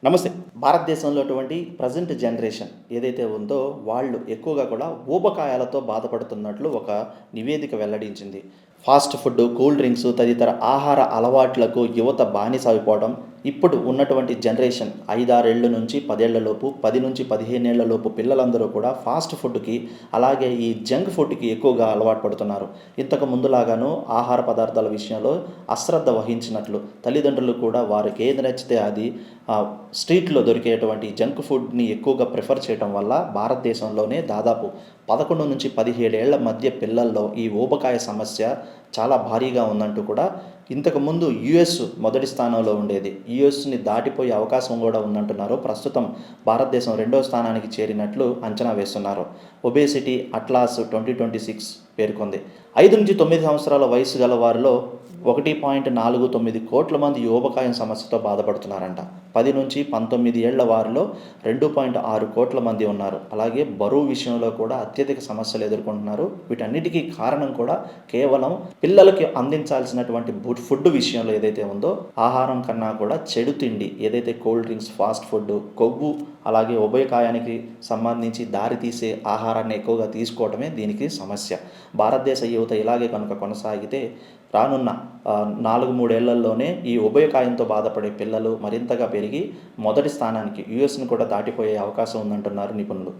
నమస్తే. భారతదేశంలో అటువంటి ప్రెజెంట్ జనరేషన్ ఏదైతే ఉందో, వాళ్ళు ఎక్కువగా కూడా ఊబకాయాలతో బాధపడుతున్నట్లు ఒక నివేదిక వెల్లడించింది. ఫాస్ట్ ఫుడ్, కూల్ డ్రింక్స్ తదితర ఆహార అలవాట్లకు యువత బానిస అయిపోవడం, ఇప్పుడు ఉన్నటువంటి జనరేషన్ 5, 6 ఏళ్ల నుంచి 10 ఏళ్లలోపు, 10 నుంచి 15 ఏళ్లలోపు పిల్లలందరూ కూడా ఫాస్ట్ ఫుడ్‌కి, అలాగే ఈ జంక్ ఫుడ్‌కి ఎక్కువగా అలవాటు పడుతున్నారు. ఇంతకు ముందులాగాను ఆహార పదార్థాల విషయంలో అశ్రద్ధ వహించినట్లు తల్లిదండ్రులు కూడా వారికి ఏది నచ్చితే అది స్ట్రీట్‌లో దొరికేటువంటి జంక్ ఫుడ్‌ని ఎక్కువగా ప్రిఫర్ చేయటం వల్ల భారతదేశంలోనే దాదాపు 11-17 ఏళ్ల మధ్య పిల్లల్లో ఈ ఊబకాయ సమస్య చాలా భారీగా ఉందంటూ కూడా ఇంతకుముందు యూఎస్ మొదటి స్థానంలో ఉండేది. యూఎస్‌ని దాటిపోయే అవకాశం కూడా ఉందంటున్నారు. ప్రస్తుతం భారతదేశం రెండో స్థానానికి చేరినట్లు అంచనా వేస్తున్నారు. ఒబేసిటీ అట్లాస్ 2026 పేర్కొంది. 5-9 సంవత్సరాల వయసు గల వారిలో 1.49 కోట్ల మంది ఈ ఊబకాయం సమస్యతో బాధపడుతున్నారంట. 10-19 ఏళ్ల వారిలో 2.6 కోట్ల మంది ఉన్నారు. అలాగే బరువు విషయంలో కూడా అత్యధిక సమస్యలు ఎదుర్కొంటున్నారు. వీటన్నిటికీ కారణం కూడా కేవలం పిల్లలకి అందించాల్సినటువంటి ఫుడ్ విషయంలో ఏదైతే ఉందో, ఆహారం కన్నా కూడా చెడు తిండి ఏదైతే కూల్ డ్రింక్స్, ఫాస్ట్ ఫుడ్, కొవ్వు అలాగే ఉభయకాయానికి సంబంధించి దారితీసే ఆహారాన్ని ఎక్కువగా తీసుకోవడమే దీనికి సమస్య. భారతదేశ యువత ఇలాగే కనుక కొనసాగితే రానున్న 4-3 ఏళ్లలోనే ఈ ఉభయకాయంతో బాధపడే పిల్లలు మరింతగా పెరిగి మొదటి స్థానానికి యూఎస్‌ని కూడా దాటిపోయే అవకాశం ఉందంటున్నారు నిపుణులు.